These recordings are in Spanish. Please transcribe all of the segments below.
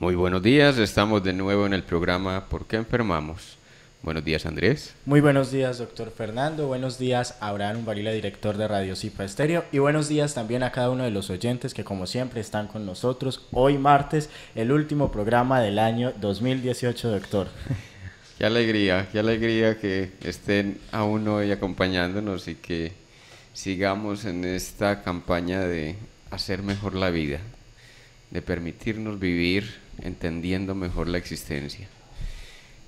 Muy buenos días, estamos de nuevo en el programa ¿Por qué enfermamos? Buenos días, Andrés. Muy buenos días, doctor Fernando. Buenos días, Abraham Umbarila, director de Radio Cipa Estéreo. Y buenos días también a cada uno de los oyentes que, como siempre, están con nosotros. Hoy, martes, el último programa del año 2018, doctor. Qué alegría que estén aún hoy acompañándonos y que sigamos en esta campaña de hacer mejor la vida, de permitirnos vivir entendiendo mejor la existencia.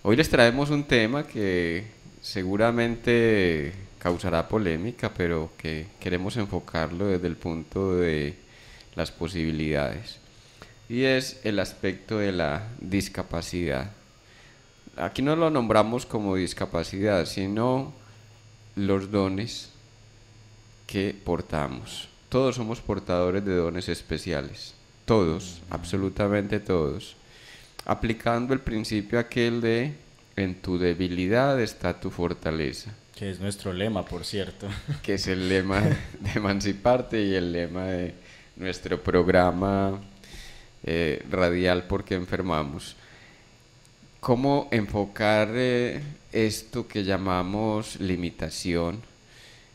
Hoy les traemos un tema que seguramente causará polémica, pero que queremos enfocarlo desde el punto de las posibilidades, y es el aspecto de la discapacidad. Aquí no lo nombramos como discapacidad, sino los dones que portamos. Todos somos portadores de dones especiales, todos, absolutamente todos, aplicando el principio aquel de en tu debilidad está tu fortaleza, Que es nuestro lema, por cierto. que es el lema de Emanciparte y el lema de nuestro programa radial Porque enfermamos. ¿Cómo enfocar esto que llamamos limitación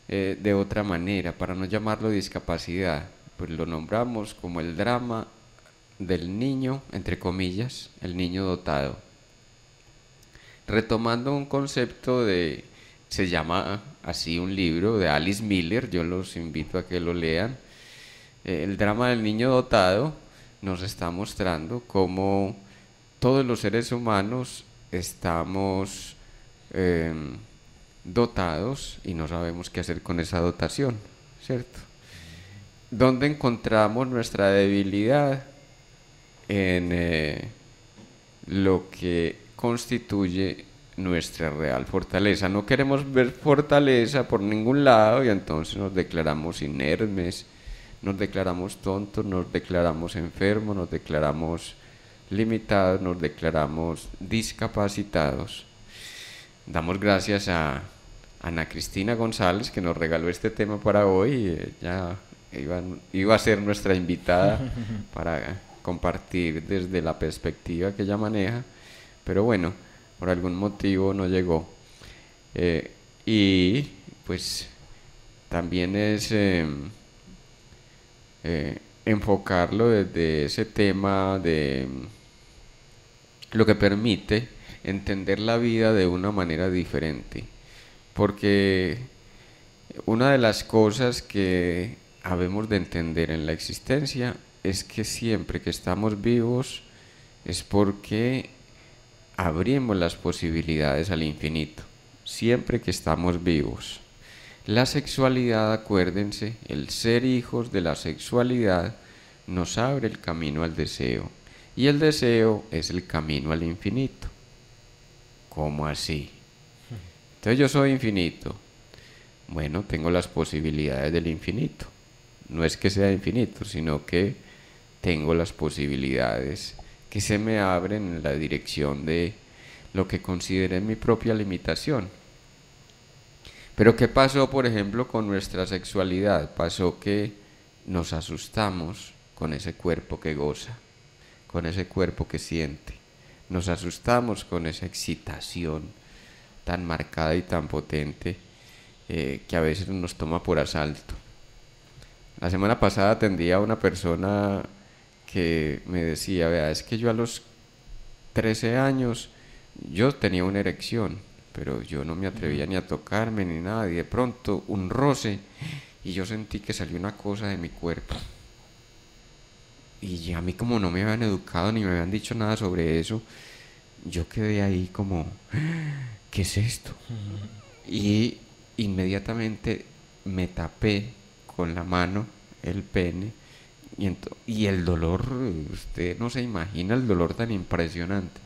de otra manera, para no llamarlo discapacidad? Pues lo nombramos como el drama del niño, entre comillas, el niño dotado. Retomando un concepto de, se llama así un libro de Alice Miller, yo los invito a que lo lean. El drama del niño dotado nos está mostrando cómo todos los seres humanos estamos eh, dotados y no sabemos qué hacer con esa dotación, ¿cierto? ¿Dónde encontramos nuestra debilidad? En lo que constituye nuestra real fortaleza. No queremos ver fortaleza por ningún lado y entonces nos declaramos inermes, nos declaramos tontos, nos declaramos enfermos, nos declaramos limitados, nos declaramos discapacitados. Damos gracias a Ana Cristina González, que nos regaló este tema para hoy. Ella iba a ser nuestra invitada para compartir desde la perspectiva que ella maneja, pero bueno, por algún motivo no llegó. Y pues también es enfocarlo desde ese tema de lo que permite entender la vida de una manera diferente, porque una de las cosas que habemos de entender en la existencia es que siempre que estamos vivos es porque abrimos las posibilidades al infinito, siempre que estamos vivos. La sexualidad, acuérdense, el ser hijos de la sexualidad nos abre el camino al deseo, y el deseo es el camino al infinito. ¿Cómo así? Entonces yo soy infinito. Bueno, tengo las posibilidades del infinito. No es que sea infinito, sino que tengo las posibilidades que se me abren en la dirección de lo que consideré mi propia limitación. Pero ¿qué pasó, por ejemplo, con nuestra sexualidad? Pasó que nos asustamos con ese cuerpo que goza, con ese cuerpo que siente. Nos asustamos con esa excitación tan marcada y tan potente que a veces nos toma por asalto. La semana pasada atendí a una persona que me decía, vea, es que yo a los 13 años yo tenía una erección, pero yo no me atrevía ni a tocarme ni nada, y de pronto un roce y yo sentí que salió una cosa de mi cuerpo. Y a mí, como no me habían educado ni me habían dicho nada sobre eso, yo quedé ahí como, ¿qué es esto? Y inmediatamente me tapé con la mano el pene, y el dolor, usted no se imagina el dolor tan impresionante.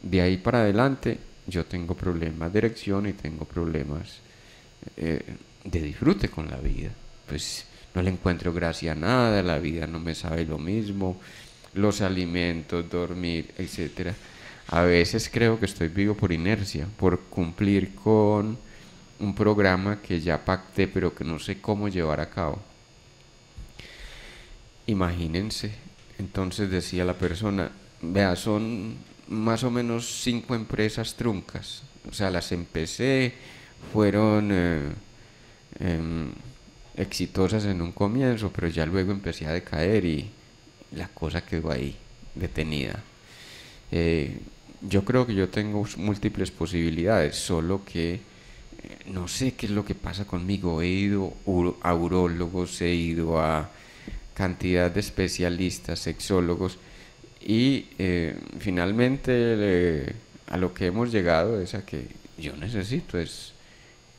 De ahí para adelante yo tengo problemas de erección y tengo problemas de disfrute con la vida. Pues no le encuentro gracia a nada, la vida no me sabe lo mismo, los alimentos, dormir, etcétera. A veces creo que estoy vivo por inercia, por cumplir con un programa que ya pacté pero que no sé cómo llevar a cabo. Imagínense Entonces decía la persona, vea, son más o menos 5 empresas truncas. O sea, las empecé, fueron em, exitosas en un comienzo, pero ya luego empecé a decaer y la cosa quedó ahí, detenida. Yo creo que yo tengo múltiples posibilidades, solo que no sé qué es lo que pasa conmigo. He ido a urólogos, he ido a cantidad de especialistas, sexólogos, y finalmente a lo que hemos llegado es a que yo necesito es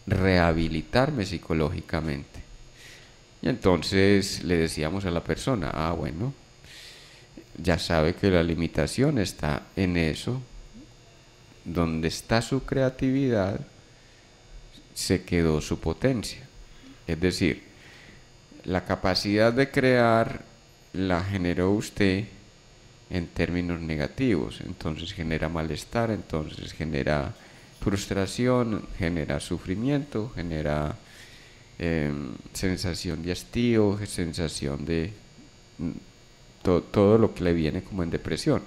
rehabilitarme psicológicamente. Y entonces le decíamos a la persona, ah, bueno, ya sabe que la limitación está en eso, donde está su creatividad, se quedó su potencia. Es decir, la capacidad de crear la generó usted en términos negativos, entonces genera malestar, entonces genera frustración, genera sufrimiento, genera sensación de hastío, sensación de todo lo que le viene como en depresión.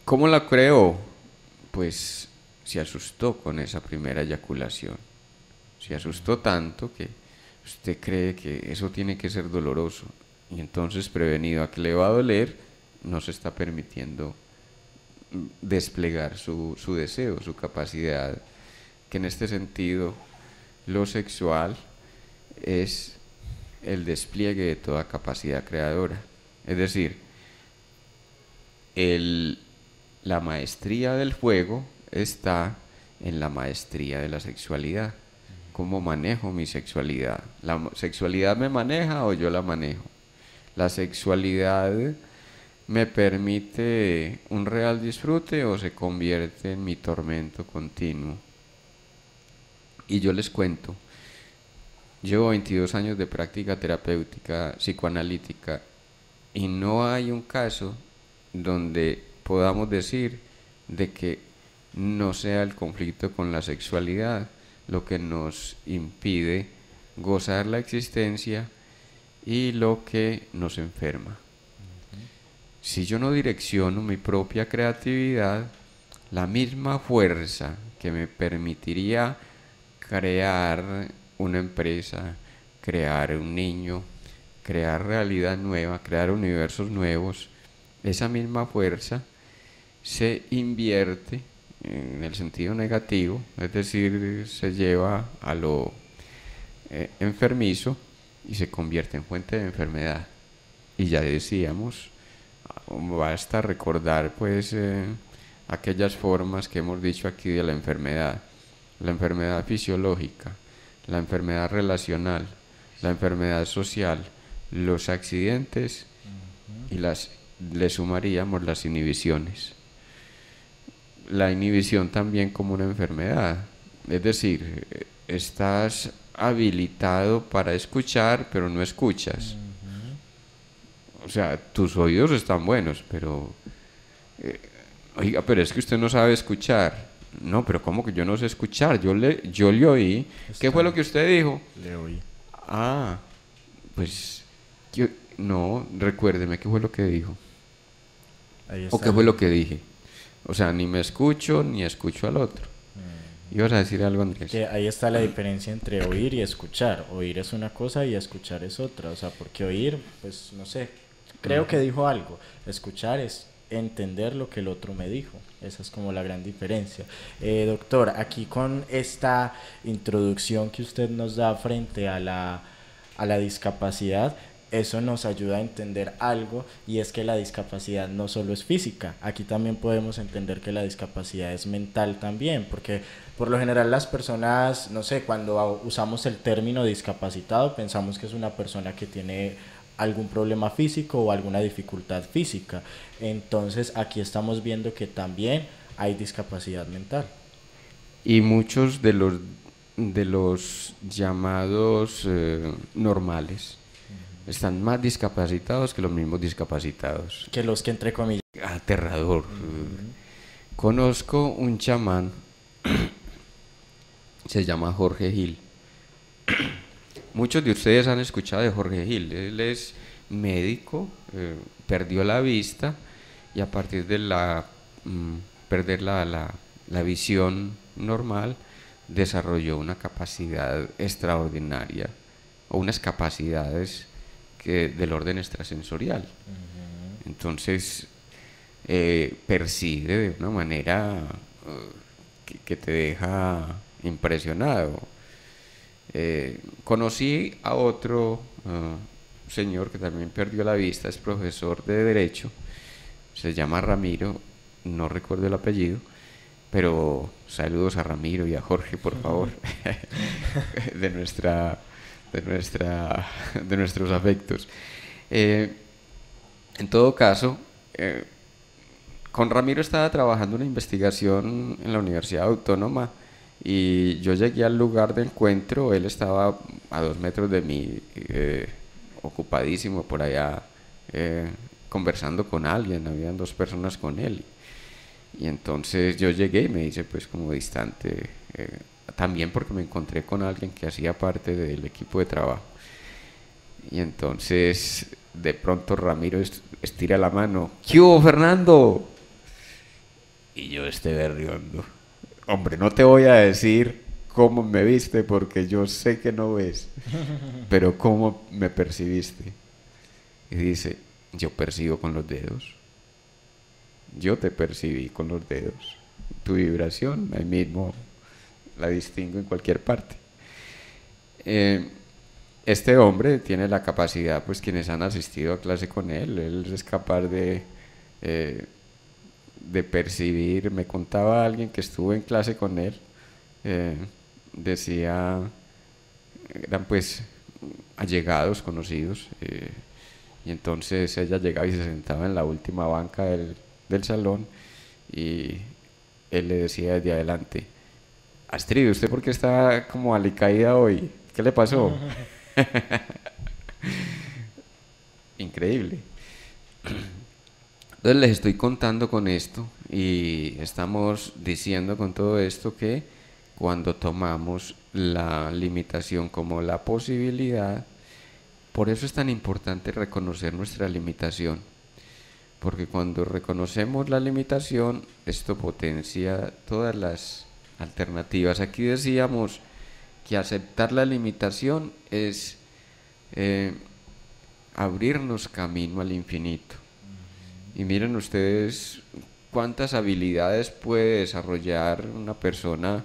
¿Cómo la creó? Pues se asustó con esa primera eyaculación. Se asustó tanto que usted cree que eso tiene que ser doloroso. Y entonces, prevenido a que le va a doler, no se está permitiendo desplegar su deseo, su capacidad. Que en este sentido, lo sexual es el despliegue de toda capacidad creadora. Es decir, la maestría del juego está en la maestría de la sexualidad. ¿Cómo manejo mi sexualidad? ¿La sexualidad me maneja o yo la manejo? ¿La sexualidad me permite un real disfrute o se convierte en mi tormento continuo? Y yo les cuento, llevo 22 años de práctica terapéutica psicoanalítica y no hay un caso donde podamos decir de que no sea el conflicto con la sexualidad lo que nos impide gozar la existencia y lo que nos enferma. Si yo no direcciono mi propia creatividad, la misma fuerza que me permitiría crear una empresa, crear un niño, crear realidad nueva, crear universos nuevos, esa misma fuerza se invierte en el sentido negativo, es decir, se lleva a lo enfermizo y se convierte en fuente de enfermedad. Y ya decíamos, basta recordar pues aquellas formas que hemos dicho aquí de la enfermedad fisiológica, la enfermedad relacional, la enfermedad social, los accidentes y le sumaríamos las inhibiciones. La inhibición también como una enfermedad, es decir, estás habilitado para escuchar pero no escuchas. O sea, tus oídos están buenos, pero oiga, pero es que usted no sabe escuchar. No, pero ¿cómo que yo no sé escuchar? Yo le oí. ¿Qué fue lo que usted dijo? Le oí. Ah, pues no, recuérdeme qué fue lo que dijo. Ahí ¿O está qué fue lo que dije? O sea, ni me escucho ni escucho al otro. ¿Ibas a decir algo, Andrés? Que ahí está la diferencia entre oír y escuchar. Oír es una cosa y escuchar es otra. O sea, porque oír, pues no sé, creo que dijo algo. Escuchar es entender lo que el otro me dijo. Esa es como la gran diferencia. Doctor, aquí con esta introducción que usted nos da frente a la discapacidad, eso nos ayuda a entender algo, y es que la discapacidad no solo es física. Aquí también podemos entender que la discapacidad es mental también, porque por lo general las personas, no sé, cuando usamos el término discapacitado pensamos que es una persona que tiene algún problema físico o alguna dificultad física. Entonces aquí estamos viendo que también hay discapacidad mental. Y muchos de los llamados normales están más discapacitados que los mismos discapacitados. Que los que entre comillas. Aterrador. Conozco un chamán, se llama Jorge Gil. Muchos de ustedes han escuchado de Jorge Gil. Él es médico, perdió la vista y a partir de perder la visión normal, desarrolló una capacidad extraordinaria o unas capacidades del orden extrasensorial. Entonces, percibe de una manera que te deja impresionado. Conocí a otro señor que también perdió la vista, es profesor de Derecho, se llama Ramiro, no recuerdo el apellido, pero saludos a Ramiro y a Jorge, por favor, de nuestros afectos. En todo caso, con Ramiro estaba trabajando una investigación en la Universidad Autónoma y yo llegué al lugar de encuentro, él estaba a 2 metros de mí, ocupadísimo por allá, conversando con alguien, habían 2 personas con él. Y entonces yo llegué y me hice pues como distante, también porque me encontré con alguien que hacía parte del equipo de trabajo. Y entonces de pronto Ramiro estira la mano. ¿Qué hubo, Fernando? Y yo berriondo. Hombre, no te voy a decir cómo me viste porque yo sé que no ves, pero cómo me percibiste. Y dice, yo percibo con los dedos. Yo te percibí con los dedos. Tu vibración, ahí mismo la distingo en cualquier parte. Este hombre tiene la capacidad, pues quienes han asistido a clase con él es capaz de percibir. Me contaba alguien que estuvo en clase con él, decía, eran pues allegados, conocidos, y entonces ella llegaba y se sentaba en la última banca del salón y él le decía desde adelante, Astrid, ¿usted por qué está como alicaída hoy? ¿Qué le pasó? Increíble. Entonces les estoy contando con esto y estamos diciendo con todo esto que cuando tomamos la limitación como la posibilidad, por eso es tan importante reconocer nuestra limitación, porque cuando reconocemos la limitación, esto potencia todas las alternativas. Aquí decíamos que aceptar la limitación es abrirnos camino al infinito. Y miren ustedes cuántas habilidades puede desarrollar una persona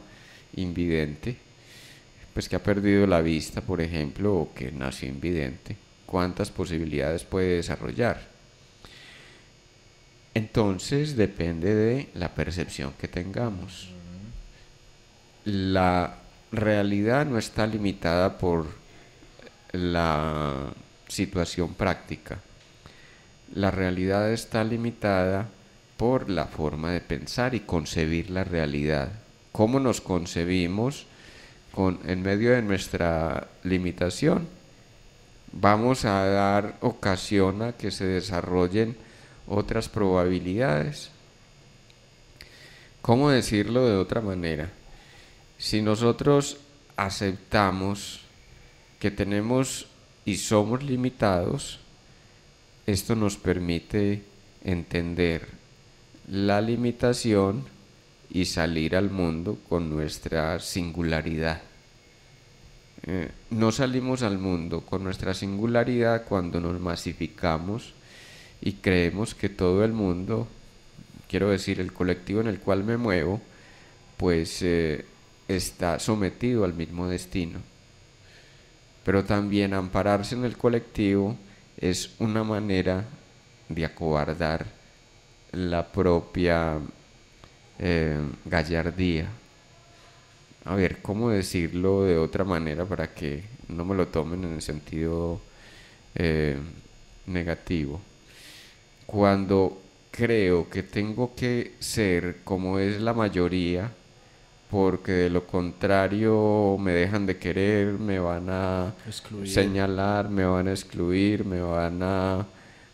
invidente, pues que ha perdido la vista, por ejemplo, o que nació invidente. Cuántas posibilidades puede desarrollar. Entonces depende de la percepción que tengamos. La realidad no está limitada por la situación práctica. La realidad está limitada por la forma de pensar y concebir la realidad. ¿Cómo nos concebimos en medio de nuestra limitación? Vamos a dar ocasión a que se desarrollen otras probabilidades. ¿Cómo decirlo de otra manera? Si nosotros aceptamos que tenemos y somos limitados, esto nos permite entender la limitación y salir al mundo con nuestra singularidad. No salimos al mundo con nuestra singularidad cuando nos masificamos y creemos que todo el mundo, quiero decir el colectivo en el cual me muevo, pues está sometido al mismo destino. Pero también ampararse en el colectivo es una manera de acobardar la propia gallardía. A ver, ¿cómo decirlo de otra manera para que no me lo tomen en el sentido negativo? Cuando creo que tengo que ser como es la mayoría, porque de lo contrario me dejan de querer, me van a señalar, me van a excluir, me van a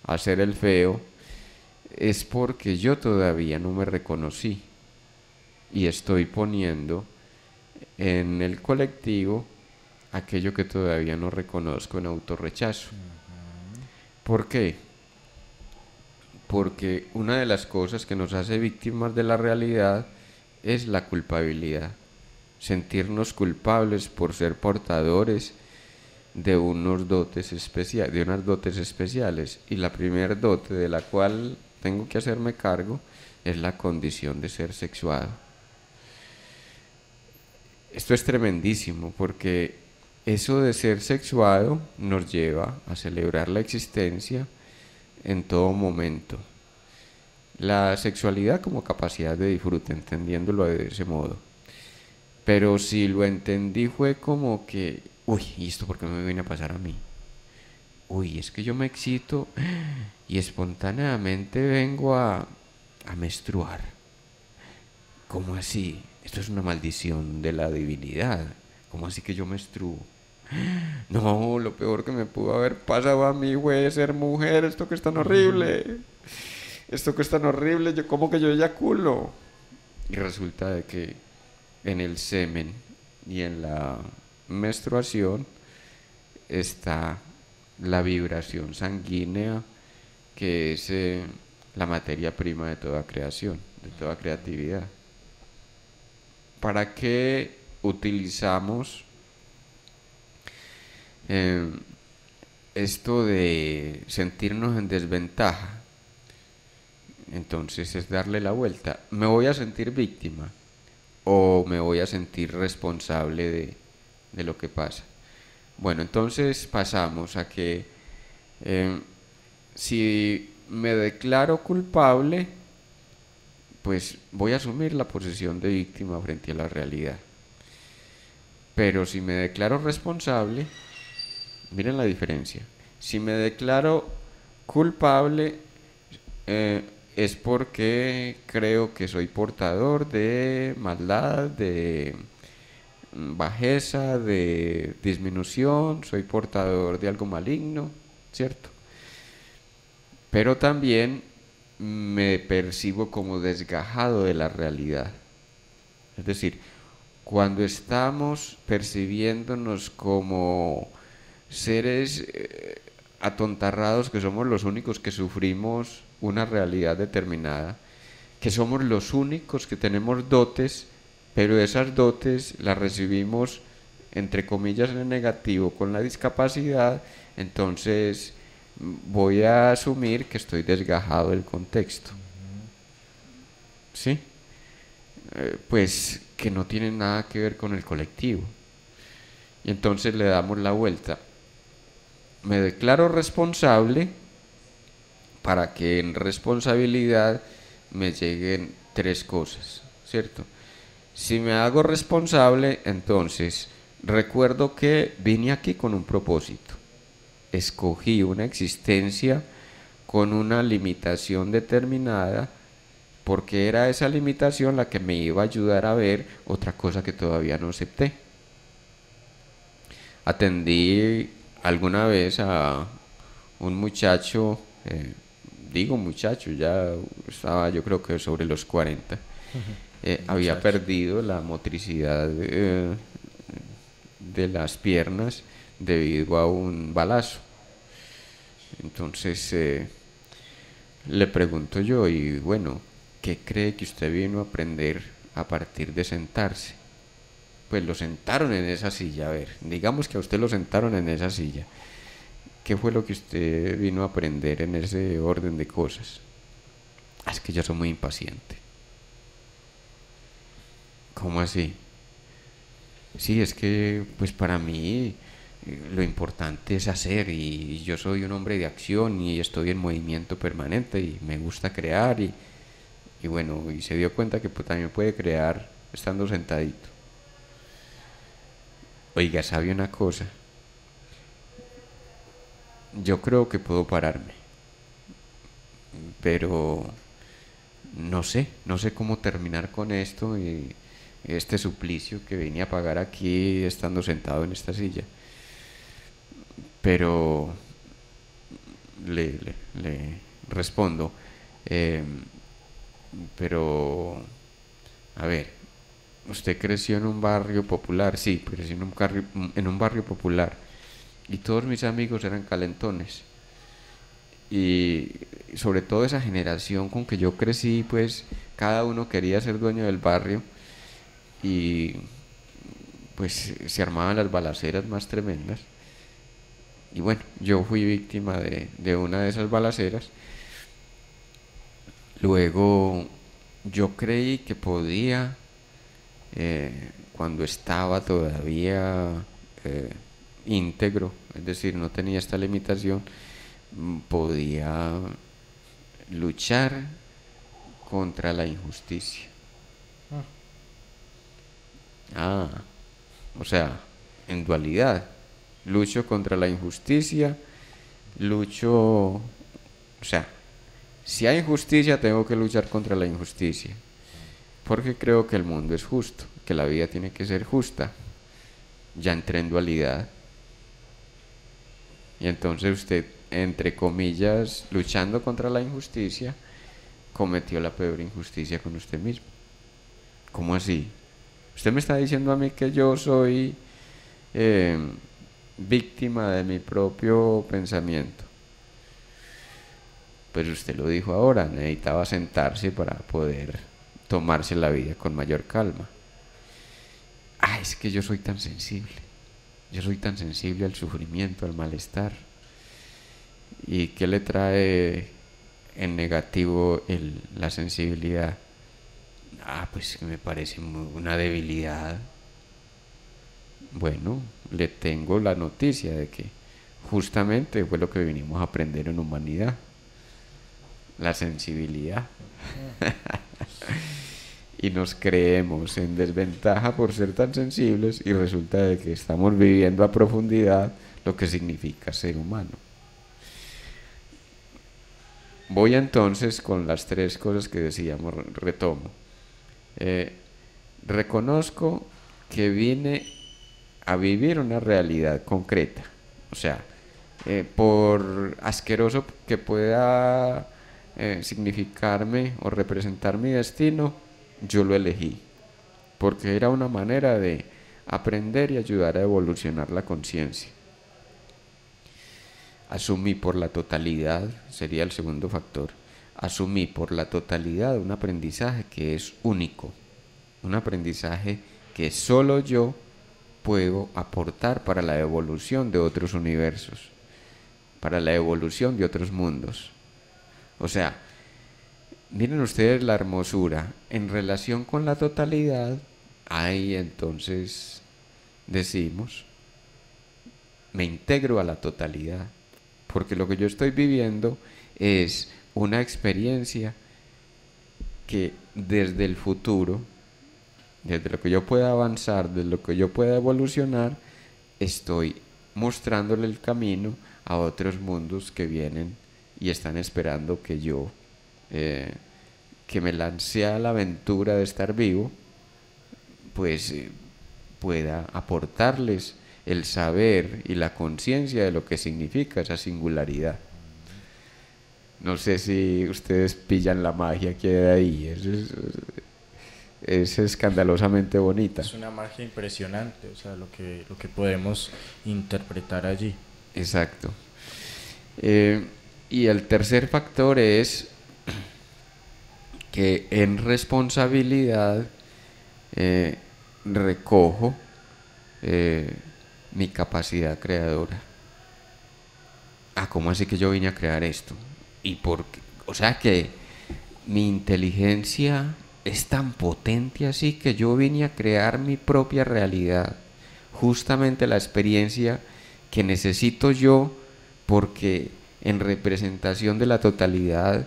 hacer el feo, es porque yo todavía no me reconocí y estoy poniendo en el colectivo aquello que todavía no reconozco en autorrechazo. ¿Por qué? Porque una de las cosas que nos hace víctimas de la realidad es la culpabilidad. Sentirnos culpables por ser portadores de unos dotes especiales, de unas dotes especiales. Y la primera dote de la cual tengo que hacerme cargo es la condición de ser sexuado. Esto es tremendísimo porque eso de ser sexuado nos lleva a celebrar la existencia en todo momento. La sexualidad como capacidad de disfrute, entendiéndolo de ese modo. Pero si lo entendí fue como que, uy, ¿y esto por qué me viene a pasar a mí? Uy, es que yo me excito y espontáneamente vengo a menstruar. ¿Cómo así? Esto es una maldición de la divinidad. ¿Cómo así que yo menstruo? No, lo peor que me pudo haber pasado a mí fue ser mujer. Esto que es tan horrible. Esto que es tan horrible. Yo, ¿cómo que yo eyaculo? Y resulta de que en el semen y en la menstruación está la vibración sanguínea, que es la materia prima de toda creación, de toda creatividad. ¿Para qué utilizamos eh, esto de sentirnos en desventaja? Entonces es darle la vuelta. ¿Me voy a sentir víctima o me voy a sentir responsable de lo que pasa? Bueno, entonces pasamos a que si me declaro culpable, pues voy a asumir la posición de víctima frente a la realidad. Pero si me declaro responsable, miren la diferencia. Si me declaro culpable, es porque creo que soy portador de maldad, de bajeza, de disminución, soy portador de algo maligno, ¿cierto? Pero también me percibo como desgajado de la realidad. Es decir, cuando estamos percibiéndonos como seres atontarrados, que somos los únicos que sufrimos una realidad determinada, que somos los únicos que tenemos dotes, pero esas dotes las recibimos entre comillas en negativo con la discapacidad, entonces voy a asumir que estoy desgajado del contexto. ¿Sí? Pues que no tiene nada que ver con el colectivo. Y entonces le damos la vuelta. Me declaro responsable para que en responsabilidad me lleguen tres cosas, ¿cierto? Si me hago responsable, entonces recuerdo que vine aquí con un propósito. Escogí una existencia con una limitación determinada, porque era esa limitación la que me iba a ayudar a ver otra cosa que todavía no acepté. Atendí alguna vez a un muchacho, digo muchacho, ya estaba yo creo que sobre los 40, había perdido la motricidad de las piernas debido a un balazo. Entonces le pregunto yo, y bueno, ¿qué cree que usted vino a aprender a partir de sentarse? Pues lo sentaron en esa silla, a ver, digamos que a usted lo sentaron en esa silla. ¿Qué fue lo que usted vino a aprender en ese orden de cosas? Es que yo soy muy impaciente. ¿Cómo así? Sí, es que pues para mí lo importante es hacer, y yo soy un hombre de acción y estoy en movimiento permanente y me gusta crear, y bueno, y se dio cuenta que pues, también puede crear estando sentadito. Oiga, ¿sabe una cosa? Yo creo que puedo pararme, pero no sé cómo terminar con esto y este suplicio que vine a pagar aquí estando sentado en esta silla. Pero le respondo, eh, pero a ver, usted creció en un barrio popular, sí, crecí en un barrio popular y todos mis amigos eran calentones. y sobre todo esa generación con que yo crecí, pues cada uno quería ser dueño del barrio y pues se armaban las balaceras más tremendas. Y bueno, yo fui víctima de una de esas balaceras. Luego yo creí que podía, cuando estaba todavía íntegro, es decir, no tenía esta limitación, podía luchar contra la injusticia. O sea, en dualidad, lucho contra la injusticia, o sea, si hay injusticia tengo que luchar contra la injusticia, porque creo que el mundo es justo, que la vida tiene que ser justa. Ya entré en dualidad. Y entonces usted, entre comillas, luchando contra la injusticia, cometió la peor injusticia con usted mismo. ¿Cómo así? Usted me está diciendo a mí que yo soy víctima de mi propio pensamiento. Pues usted lo dijo ahora, necesitaba sentarse para poder tomarse la vida con mayor calma. Es que yo soy tan sensible. Yo soy tan sensible al sufrimiento, al malestar. ¿Y qué le trae en negativo la sensibilidad? Pues que me parece una debilidad. Bueno, le tengo la noticia de que justamente fue lo que vinimos a aprender en humanidad. La sensibilidad. Y nos creemos en desventaja por ser tan sensibles y resulta de que estamos viviendo a profundidad lo que significa ser humano. Voy entonces con las tres cosas que decíamos, retomo. Reconozco que vine a vivir una realidad concreta, o sea, por asqueroso que pueda significarme o representar mi destino, yo lo elegí, porque era una manera de aprender y ayudar a evolucionar la conciencia. Asumí por la totalidad, sería el segundo factor, asumí por la totalidad un aprendizaje que es único, un aprendizaje que solo yo puedo aportar para la evolución de otros universos, para la evolución de otros mundos. O sea, miren ustedes la hermosura. En relación con la totalidad, ahí entonces decimos, me integro a la totalidad, porque lo que yo estoy viviendo es una experiencia que desde el futuro, desde lo que yo pueda avanzar, desde lo que yo pueda evolucionar, estoy mostrándole el camino a otros mundos que vienen y están esperando que yo que me lance a la aventura de estar vivo, pues pueda aportarles el saber y la conciencia de lo que significa esa singularidad. No sé si ustedes pillan la magia que hay ahí. Es escandalosamente bonita. Es una magia impresionante, o sea, lo que podemos interpretar allí. Exacto. Y el tercer factor es que en responsabilidad recojo mi capacidad creadora. ¿Cómo así que yo vine a crear esto? ¿Y por qué? O sea que mi inteligencia es tan potente así que yo vine a crear mi propia realidad, justamente la experiencia que necesito yo, porque en representación de la totalidad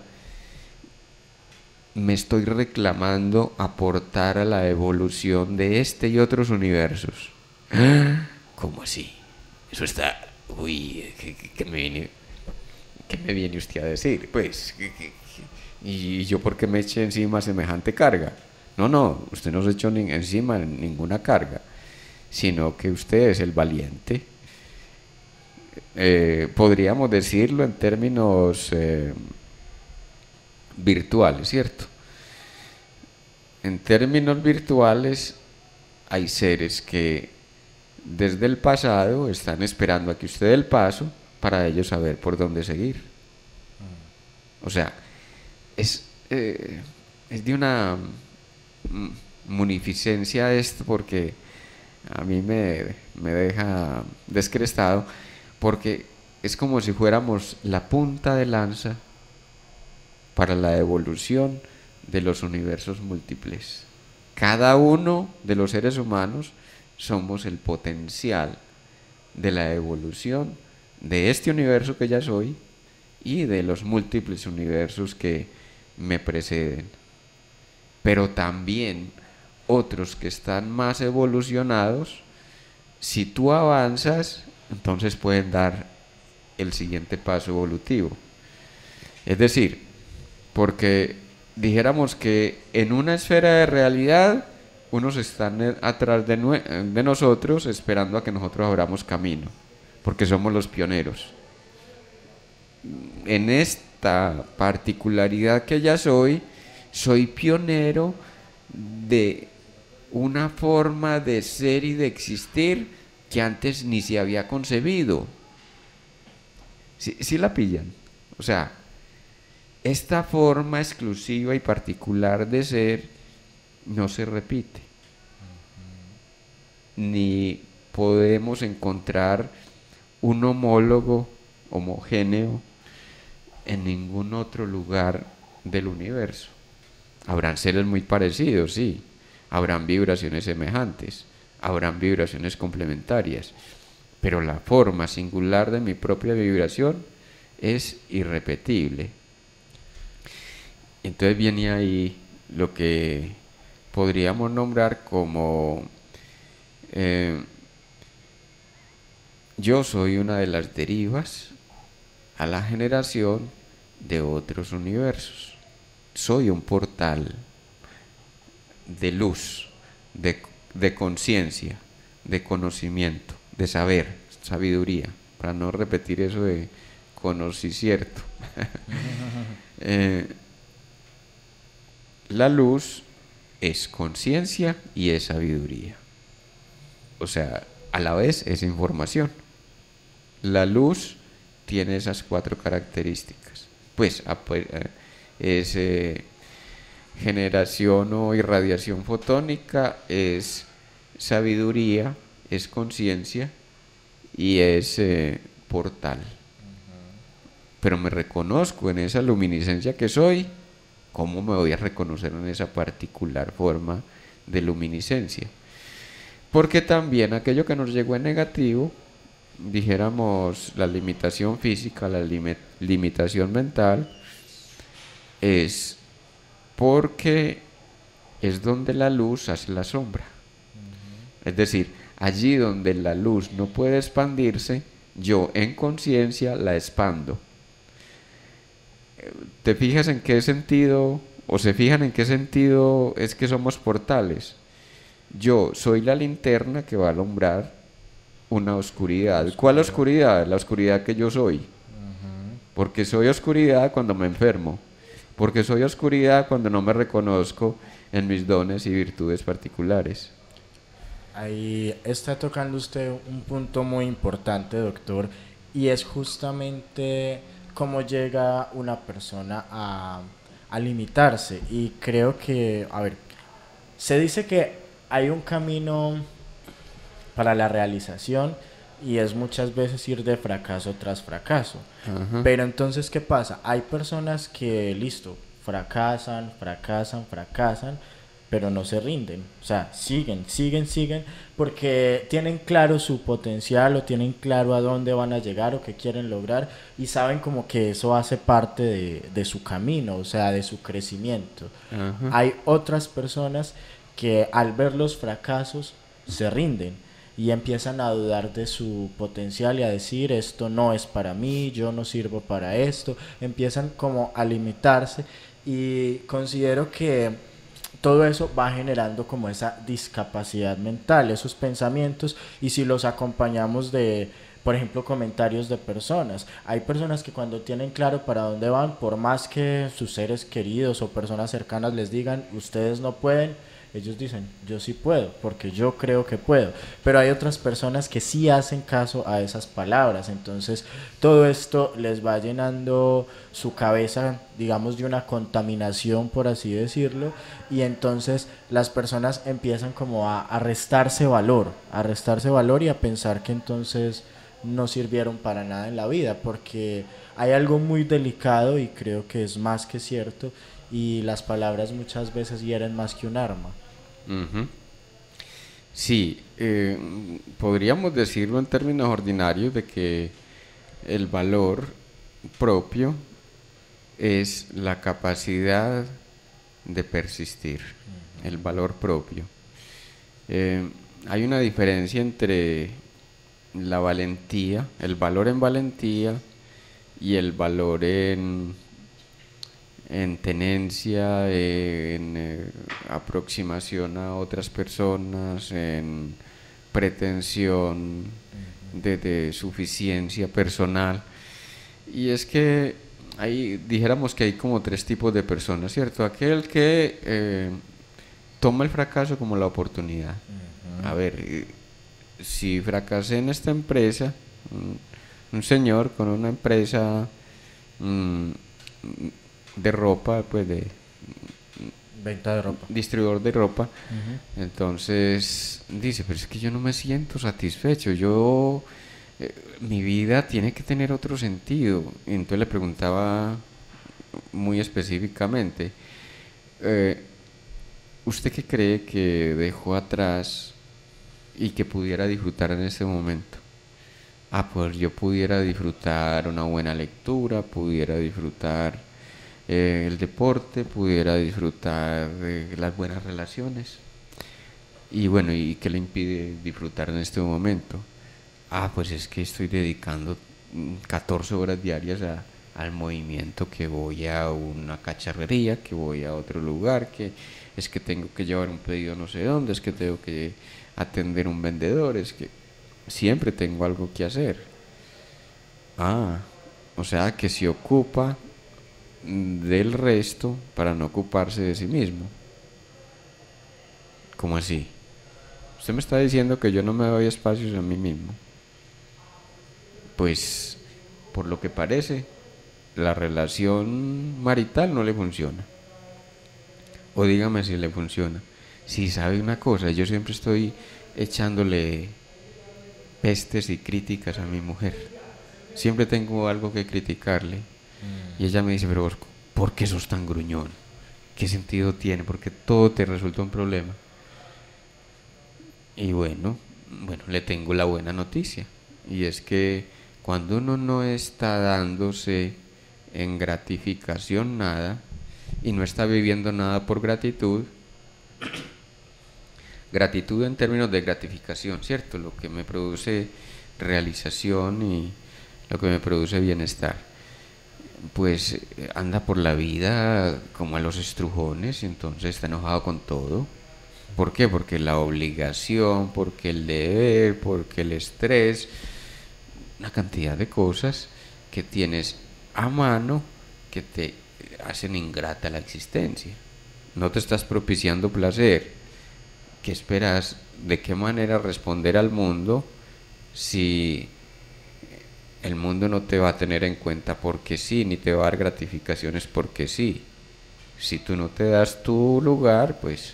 me estoy reclamando aportar a la evolución de este y otros universos. ¿Cómo así? Eso está... Uy, ¿qué me viene usted a decir? Pues, ¿y yo por qué me eché encima semejante carga? No, usted no se echó encima ninguna carga, sino que usted es el valiente. Podríamos decirlo en términos virtuales, ¿cierto? En términos virtuales hay seres que desde el pasado están esperando a que usted dé el paso para ellos saber por dónde seguir. O sea, es de una munificencia esto, porque a mí me deja descrestado, porque es como si fuéramos la punta de lanza para la evolución de los universos múltiples. Cada uno de los seres humanos somos el potencial de la evolución de este universo que ya soy y de los múltiples universos que me preceden. Pero también otros que están más evolucionados, si tú avanzas, entonces pueden dar el siguiente paso evolutivo. Es decir, porque dijéramos que en una esfera de realidad unos están atrás de nosotros esperando a que nosotros abramos camino, porque somos los pioneros. En esta particularidad que ya soy pionero de una forma de ser y de existir que antes ni se había concebido. ¿Sí la pillan? O sea, esta forma exclusiva y particular de ser no se repite. Ni podemos encontrar un homólogo homogéneo en ningún otro lugar del universo. Habrán seres muy parecidos, sí. Habrán vibraciones semejantes, habrán vibraciones complementarias, pero la forma singular de mi propia vibración es irrepetible. Entonces viene ahí lo que podríamos nombrar como yo soy una de las derivas a la generación de otros universos. Soy un portal de luz, de conciencia, de conocimiento, de saber, sabiduría, para no repetir eso de conocimiento. La luz es conciencia y es sabiduría. O sea, a la vez es información. La luz tiene esas 4 características. Pues es generación o irradiación fotónica, es sabiduría, es conciencia y es portal. Pero me reconozco en esa luminiscencia que soy. ¿Cómo me voy a reconocer en esa particular forma de luminiscencia? Porque también aquello que nos llegó en negativo, dijéramos la limitación física, la limitación mental, es porque es donde la luz hace la sombra. Es decir, allí donde la luz no puede expandirse, yo en conciencia la expando. ¿Te fijas en qué sentido, o se fijan en qué sentido es que somos portales? Yo soy la linterna que va a alumbrar una oscuridad. ¿Cuál oscuridad? La oscuridad que yo soy. Porque soy oscuridad cuando me enfermo. Porque soy oscuridad cuando no me reconozco en mis dones y virtudes particulares. Ahí está tocando usted un punto muy importante, doctor, y es justamente cómo llega una persona a limitarse. Y creo que, a ver, se dice que hay un camino para la realización y es muchas veces ir de fracaso tras fracaso. Ajá. Pero entonces, ¿qué pasa? Hay personas que, listo, fracasan, pero no se rinden. O sea, siguen, porque tienen claro su potencial o tienen claro a dónde van a llegar o qué quieren lograr y saben como que eso hace parte de su camino, o sea, de su crecimiento. Ajá. Hay otras personas que al ver los fracasos se rinden y empiezan a dudar de su potencial y a decir esto no es para mí, yo no sirvo para esto, empiezan como a limitarse y considero que todo eso va generando como esa discapacidad mental, esos pensamientos, y si los acompañamos de, por ejemplo, comentarios de personas. Hay personas que cuando tienen claro para dónde van, por más que sus seres queridos o personas cercanas les digan, ustedes no pueden, ellos dicen, yo sí puedo, porque yo creo que puedo. Pero hay otras personas que sí hacen caso a esas palabras. Entonces, todo esto les va llenando su cabeza, digamos, de una contaminación, por así decirlo. Y entonces las personas empiezan como a restarse valor y a pensar que entonces no sirvieron para nada en la vida, porque hay algo muy delicado y creo que es más que cierto, y las palabras muchas veces hieren más que un arma. Ujú. Sí, podríamos decirlo en términos ordinarios de que el valor propio es la capacidad de persistir, el valor propio. Eh, Hay una diferencia entre la valentía, el valor en valentía y el valor en tenencia, en aproximación a otras personas, en pretensión de suficiencia personal. Y es que dijéramos que hay como tres tipos de personas, ¿cierto? Aquel que toma el fracaso como la oportunidad. A ver, si fracasé en esta empresa, un señor con una empresa mm, de ropa, pues de Venta de ropa. distribuidor de ropa, Ujú. entonces dice, pero es que yo no me siento satisfecho, mi vida tiene que tener otro sentido. Y entonces le preguntaba muy específicamente, eh, ¿usted qué cree que dejó atrás y que pudiera disfrutar en este momento? Ah, pues yo pudiera disfrutar una buena lectura, pudiera disfrutar el deporte, pudiera disfrutar las buenas relaciones. Y bueno, ¿y qué le impide disfrutar en este momento? Ah, pues es que estoy dedicando 14 horas diarias al movimiento, que voy a una cacharrería, que voy a otro lugar, que es que tengo que llevar un pedido no sé dónde, es que tengo que atender un vendedor, es que siempre tengo algo que hacer. Ah, o sea que se ocupa del resto para no ocuparse de sí mismo. ¿Cómo así? Usted me está diciendo que yo no me doy espacios a mí mismo. Pues, por lo que parece, la relación marital no le funciona. O dígame si le funciona. Si sabe una cosa, yo siempre estoy echándole pestes y críticas a mi mujer. Siempre tengo algo que criticarle. Y ella me dice, pero vos, ¿por qué sos tan gruñón? ¿Qué sentido tiene? Porque todo te resulta un problema. Y bueno, le tengo la buena noticia. Y es que cuando uno no está dándose en gratificación nada y no está viviendo nada por gratitud, gratitud en términos de gratificación, ¿cierto? Lo que me produce realización y lo que me produce bienestar, pues anda por la vida como a los estrujones y entonces está enojado con todo. ¿Por qué? Porque la obligación, porque el deber, porque el estrés, una cantidad de cosas que tienes a mano que te hacen ingrata la existencia. No te estás propiciando placer. ¿Qué esperas? ¿De qué manera responder al mundo si el mundo no te va a tener en cuenta porque sí, ni te va a dar gratificaciones porque sí? Si tú no te das tu lugar, pues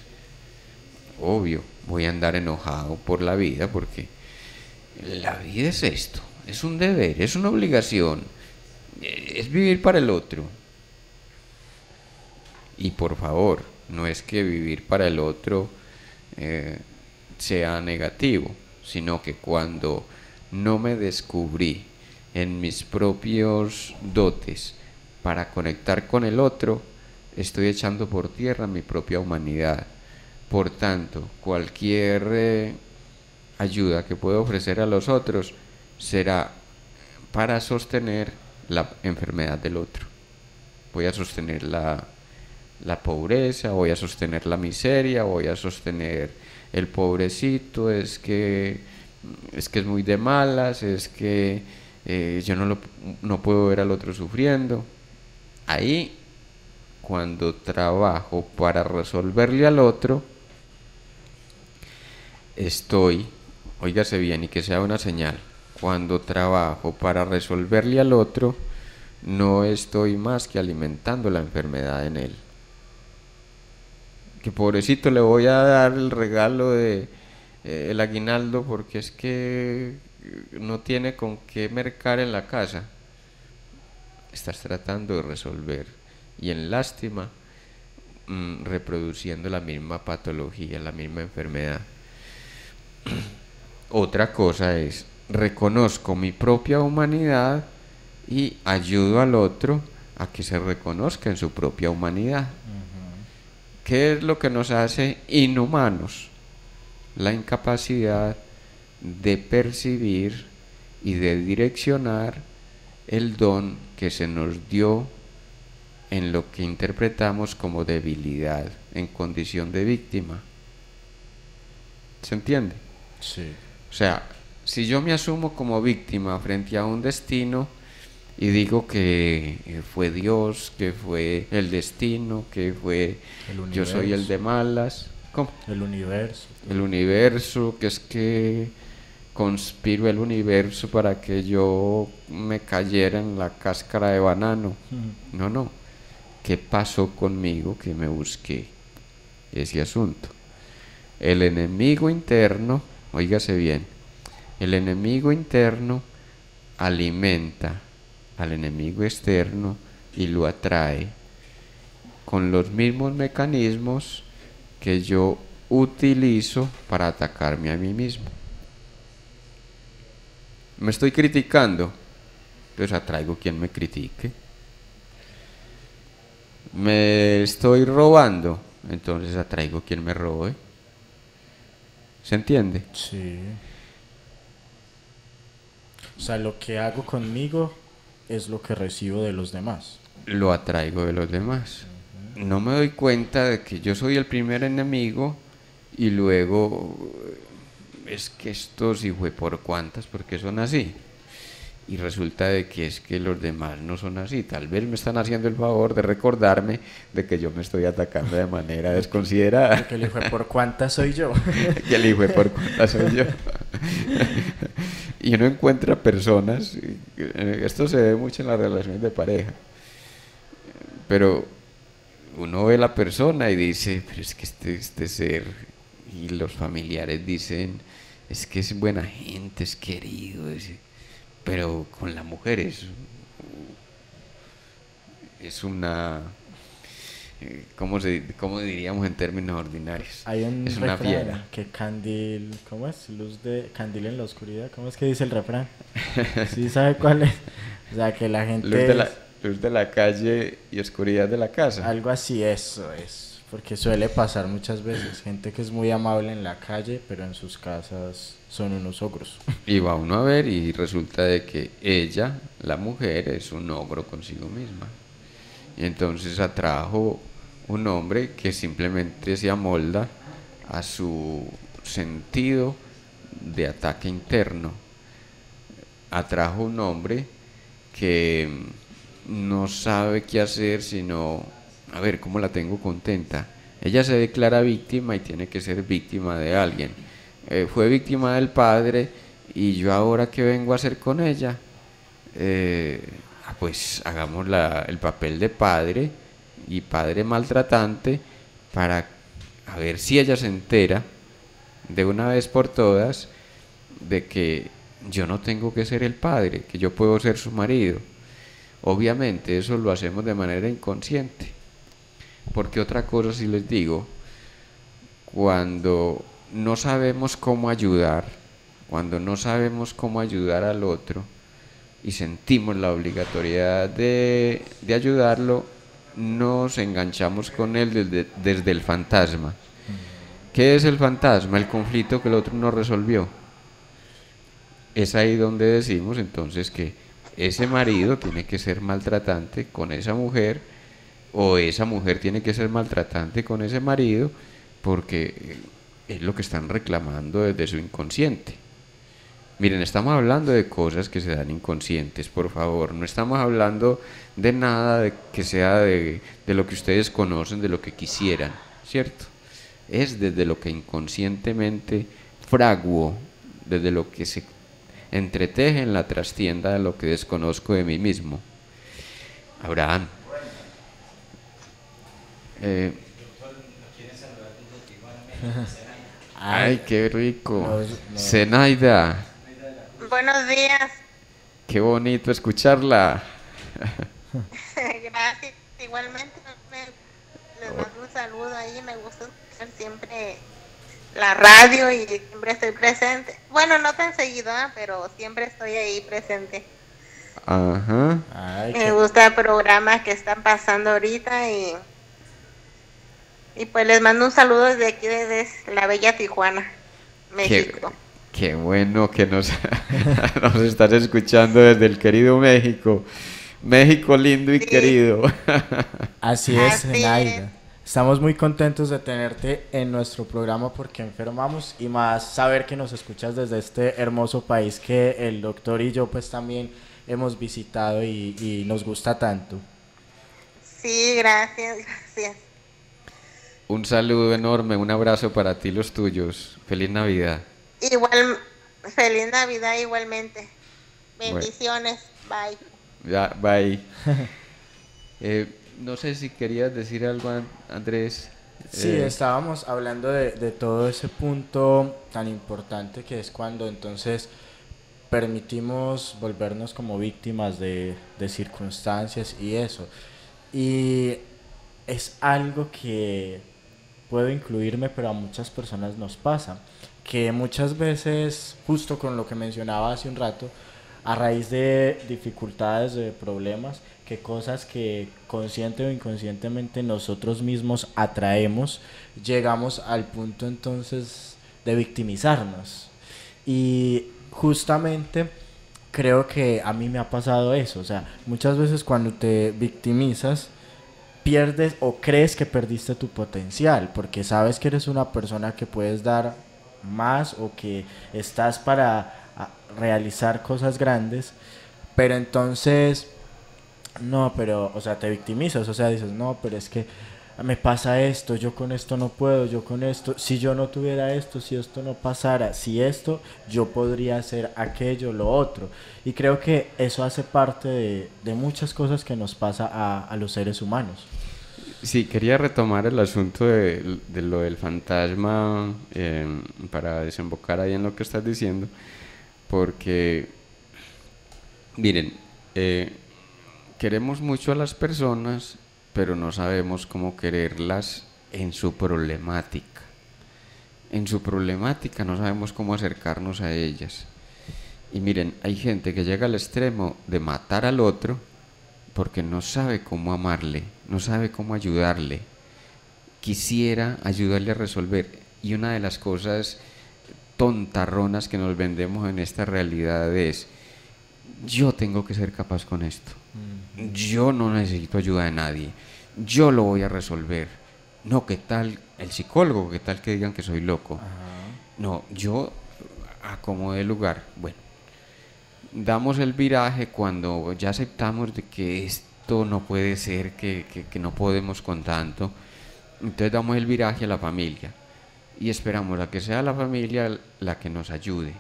obvio, voy a andar enojado por la vida porque la vida es esto, es un deber, es una obligación, es vivir para el otro. Y por favor, no es que vivir para el otro eh, sea negativo, sino que cuando no me descubrí en mis propios dotes para conectar con el otro, estoy echando por tierra mi propia humanidad. Por tanto, cualquier ayuda que pueda ofrecer a los otros será para sostener la enfermedad del otro. Voy a sostener la pobreza, voy a sostener la miseria, voy a sostener el pobrecito, es muy de malas, es que yo no puedo ver al otro sufriendo. Ahí, cuando trabajo para resolverle al otro, estoy, óigase bien y que sea una señal, cuando trabajo para resolverle al otro, no estoy más que alimentando la enfermedad en él. Que pobrecito le voy a dar el regalo de el aguinaldo porque es que no tiene con qué mercar en la casa. Estás tratando de resolver y en lástima reproduciendo la misma patología, la misma enfermedad. Otra cosa es, reconozco mi propia humanidad y ayudo al otro a que se reconozca en su propia humanidad. ¿Qué es lo que nos hace inhumanos? La incapacidad de percibir y de direccionar el don que se nos dio en lo que interpretamos como debilidad, en condición de víctima. ¿Se entiende? Sí. O sea, si yo me asumo como víctima frente a un destino y digo que fue Dios, que fue el destino, que fue yo soy el de malas, ¿cómo? El universo. El universo, que es que conspiro el universo para que yo me cayera en la cáscara de banano. No, no. ¿Qué pasó conmigo que me busqué ese asunto? El enemigo interno, óigase bien, el enemigo interno alimenta al enemigo externo y lo atrae con los mismos mecanismos que yo utilizo para atacarme a mí mismo. Me estoy criticando, entonces atraigo quien me critique. Me estoy robando, entonces atraigo quien me robe. ¿Se entiende? Sí. O sea, lo que hago conmigo es lo que recibo de los demás. Lo atraigo de los demás. No me doy cuenta de que yo soy el primer enemigo y luego es que estos por cuantas, porque son así. Y resulta de que es que los demás no son así. Tal vez me están haciendo el favor de recordarme de que yo me estoy atacando de manera desconsiderada. Porque el hijo de por cuántas soy yo. Que el hijo de por cuántas soy yo. Y uno encuentra personas, esto se ve mucho en las relaciones de pareja, pero uno ve la persona y dice, pero es que este ser, y los familiares dicen, es que es buena gente, es querido, pero con la mujer es una, ¿cómo diríamos en términos ordinarios? Hay un es una refrán fiera. que candil, ¿cómo es? Luz de candil en la oscuridad, ¿cómo es que dice el refrán? ¿Sí sabe cuál es? O sea, que la gente Luz de la calle y oscuridad de la casa. Algo así, eso es. Porque suele pasar muchas veces. Gente que es muy amable en la calle, pero en sus casas son unos ogros. Y va uno a ver y resulta de que ella, la mujer, es un ogro consigo misma. Y entonces atrajo un hombre que simplemente se amolda a su sentido de ataque interno. Atrajo un hombre que no sabe qué hacer sino, a ver, ¿cómo la tengo contenta? Ella se declara víctima y tiene que ser víctima de alguien. Fue víctima del padre y yo ahora qué vengo a hacer con ella. Pues hagamos el papel de padre y padre maltratante para a ver si ella se entera de una vez por todas de que yo no tengo que ser el padre, que yo puedo ser su marido. Obviamente eso lo hacemos de manera inconsciente, porque otra cosa sí les digo, cuando no sabemos cómo ayudar, cuando no sabemos cómo ayudar al otro y sentimos la obligatoriedad de ayudarlo, nos enganchamos con él desde el fantasma. ¿Qué es el fantasma? El conflicto que el otro no resolvió. Es ahí donde decimos entonces que ese marido tiene que ser maltratante con esa mujer, o esa mujer tiene que ser maltratante con ese marido, porque es lo que están reclamando desde su inconsciente. Miren, estamos hablando de cosas que se dan inconscientes, por favor. No estamos hablando de nada que sea de lo que ustedes conocen, de lo que quisieran, ¿cierto? Es desde lo que inconscientemente fraguo desde lo que se entreteje en la trastienda de lo que desconozco de mí mismo. Abraham. Ay, qué rico. Zenaida. Buenos días. Qué bonito escucharla. Gracias. Igualmente les mando un saludo ahí. Me gusta escuchar siempre la radio y siempre estoy presente. Bueno, no tan seguido, pero siempre estoy ahí presente. Ajá. Ay, Me gusta el programa que están pasando ahorita y pues les mando un saludo desde aquí, desde la bella Tijuana, México. Qué bueno que nos estás escuchando desde el querido México. México lindo y Sí. querido. así es, Así Zenaida. Estamos muy contentos de tenerte en nuestro programa porque enfermamos y más saber que nos escuchas desde este hermoso país que el doctor y yo pues también hemos visitado y nos gusta tanto. Sí, gracias, gracias. Un saludo enorme, un abrazo para ti y los tuyos. Feliz Navidad. Igual, feliz Navidad igualmente. Bendiciones, bye. Ya, bye. No sé si querías decir algo, Andrés. Sí, estábamos hablando de todo ese punto tan importante que es cuando entonces permitimos volvernos como víctimas de circunstancias y eso. Y es algo que puedo incluirme, pero a muchas personas nos pasa, que muchas veces, justo con lo que mencionaba hace un rato, a raíz de dificultades, de problemas, que cosas que consciente o inconscientemente nosotros mismos atraemos, llegamos al punto entonces de victimizarnos. Y justamente creo que a mí me ha pasado eso, o sea, muchas veces cuando te victimizas, pierdes o crees que perdiste tu potencial, porque sabes que eres una persona que puedes dar más o que estás para realizar cosas grandes, pero entonces, no, pero, o sea, te victimizas, o sea, dices, no, pero es que me pasa esto, yo con esto no puedo, yo con esto, si yo no tuviera esto, si esto no pasara, si esto, yo podría hacer aquello, lo otro. Y creo que eso hace parte de muchas cosas que nos pasa a los seres humanos. Sí, quería retomar el asunto de lo del fantasma para desembocar ahí en lo que estás diciendo, porque, miren, queremos mucho a las personas, pero no sabemos cómo quererlas en su problemática. En su problemática no sabemos cómo acercarnos a ellas. Y miren, hay gente que llega al extremo de matar al otro porque no sabe cómo amarle, no sabe cómo ayudarle. Quisiera ayudarle a resolver. Y una de las cosas tontarronas que nos vendemos en esta realidad es: yo tengo que ser capaz con esto. Yo no necesito ayuda de nadie. Yo lo voy a resolver. No, ¿qué tal el psicólogo? ¿Qué tal que digan que soy loco? No, yo acomodé el lugar. Bueno, damos el viraje cuando ya aceptamos de que esto no puede ser, que no podemos con tanto. Entonces damos el viraje a la familia y esperamos a que sea la familia la que nos ayude,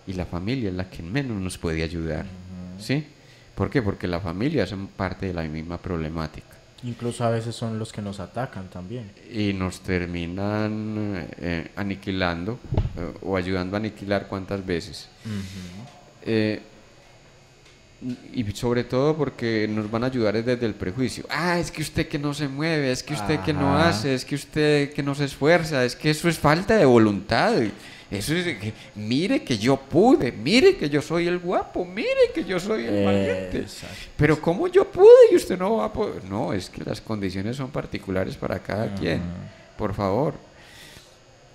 y la familia es la que menos nos puede ayudar. ¿Sí? ¿Por qué? Porque la familia es parte de la misma problemática Incluso a veces son los que nos atacan también. y nos terminan aniquilando o ayudando a aniquilar cuántas veces. Y sobre todo porque nos van a ayudar desde el prejuicio. Ah, es que usted que no se mueve, es que usted que no hace, es que usted que no se esfuerza, es que eso es falta de voluntad. Eso es que, mire que yo pude, mire que yo soy el guapo, mire que yo soy el valiente. Pero ¿cómo yo pude y usted no va a poder? No, es que las condiciones son particulares para cada quien, por favor.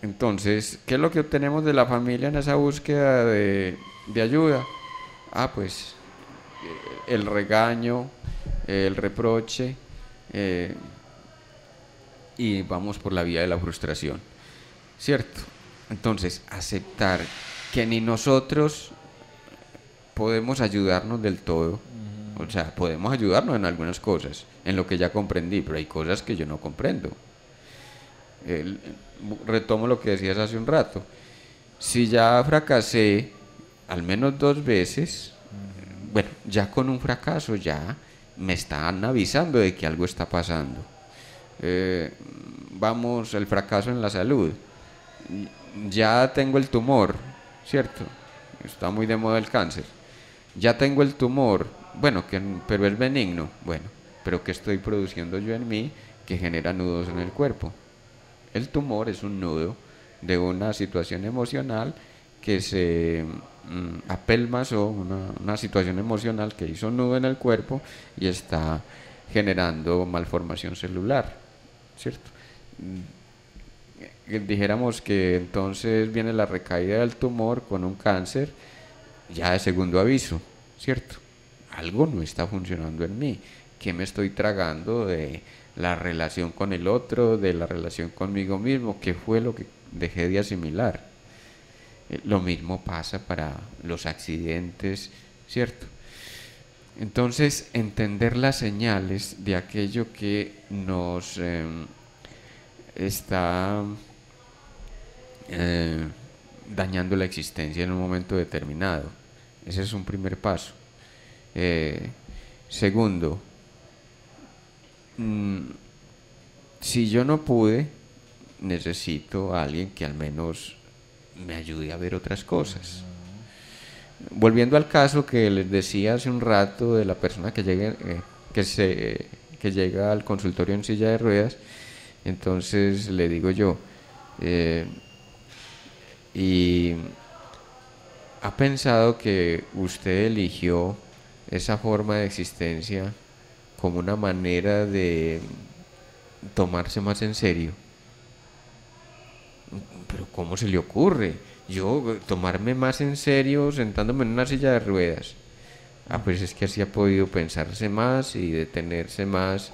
Entonces, ¿qué es lo que obtenemos de la familia en esa búsqueda de ayuda? Ah, pues el regaño, el reproche, y vamos por la vía de la frustración, ¿cierto? Entonces, aceptar que ni nosotros podemos ayudarnos del todo. O sea, podemos ayudarnos en algunas cosas, en lo que ya comprendí, pero hay cosas que yo no comprendo. Retomo lo que decías hace un rato. Si ya fracasé al menos 2 veces, bueno, ya con un fracaso ya me están avisando de que algo está pasando. Eh, Vamos, el fracaso en la salud. Ya tengo el tumor, ¿cierto? Está muy de moda el cáncer. Ya tengo el tumor, bueno, pero es benigno, bueno, pero ¿qué estoy produciendo yo en mí que genera nudos en el cuerpo? El tumor es un nudo de una situación emocional que se apelmazó, una situación emocional que hizo nudo en el cuerpo y está generando malformación celular, ¿cierto? Dijéramos que entonces viene la recaída del tumor con un cáncer ya de segundo aviso, ¿cierto? Algo no está funcionando en mí. ¿Qué me estoy tragando de la relación con el otro, de la relación conmigo mismo? ¿Qué fue lo que dejé de asimilar? Lo mismo pasa para los accidentes, ¿cierto? Entonces, entender las señales de aquello que nos está dañando la existencia en un momento determinado. Ese es un primer paso. Segundo, si yo no pude, necesito a alguien que al menos me ayude a ver otras cosas. Volviendo al caso que les decía hace un rato de la persona que llega, que llega al consultorio en silla de ruedas, entonces le digo yo, y ha pensado que usted eligió esa forma de existencia como una manera de tomarse más en serio. Pero ¿cómo se le ocurre? Yo tomarme más en serio sentándome en una silla de ruedas. Pues es que así ha podido pensarse más y detenerse más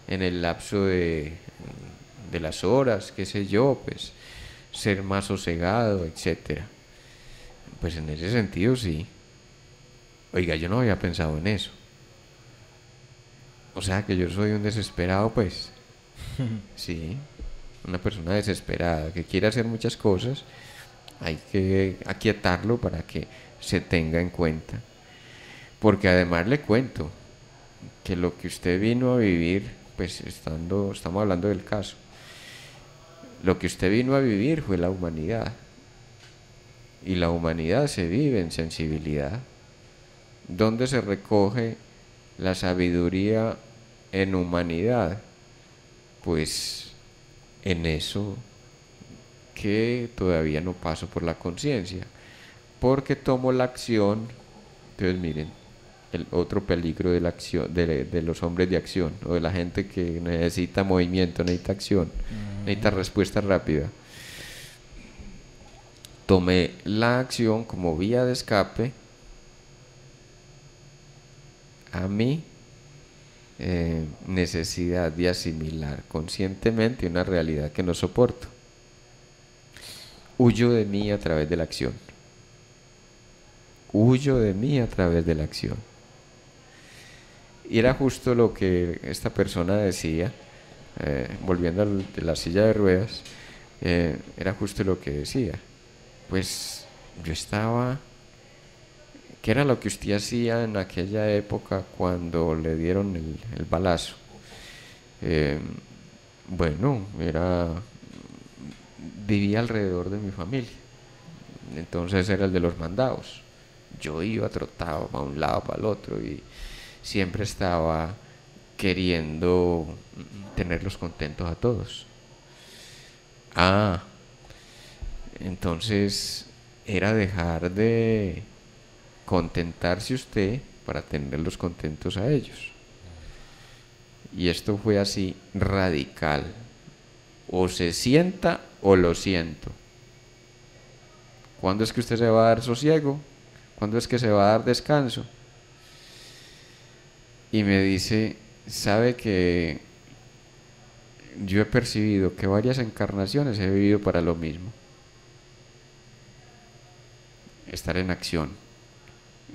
en el lapso de las horas, qué sé yo, pues ser más sosegado, etcétera. Pues en ese sentido sí. Oiga, yo no había pensado en eso. O sea que yo soy un desesperado, pues. Sí, una persona desesperada que quiere hacer muchas cosas, hay que aquietarlo para que se tenga en cuenta. Porque además le cuento que lo que usted vino a vivir, pues estamos hablando del caso, lo que usted vino a vivir fue la humanidad. Y la humanidad se vive en sensibilidad. ¿Dónde se recoge la sabiduría en humanidad? Pues en eso que todavía no paso por la conciencia, porque tomo la acción. Entonces miren, el otro peligro de la acción, de los hombres de acción, o de la gente que necesita movimiento, necesita acción, necesita respuesta rápida. Tomé la acción como vía de escape a mi necesidad de asimilar conscientemente una realidad que no soporto. Huyo de mí a través de la acción. Huyo de mí a través de la acción. Y era justo lo que esta persona decía, volviendo de la silla de ruedas, era justo lo que decía. Pues yo estaba, ¿qué era lo que usted hacía en aquella época cuando le dieron el balazo? Bueno, vivía alrededor de mi familia, entonces era el de los mandados. Yo iba trotado para un lado, para el otro, y siempre estaba queriendo tenerlos contentos a todos. Entonces era dejar de contentarse usted para tenerlos contentos a ellos. Y esto fue así radical. O se sienta o lo siento. ¿Cuándo es que usted se va a dar sosiego? ¿Cuándo es que se va a dar descanso? Y me dice, ¿sabe que yo he percibido que varias encarnaciones he vivido para lo mismo? Estar en acción.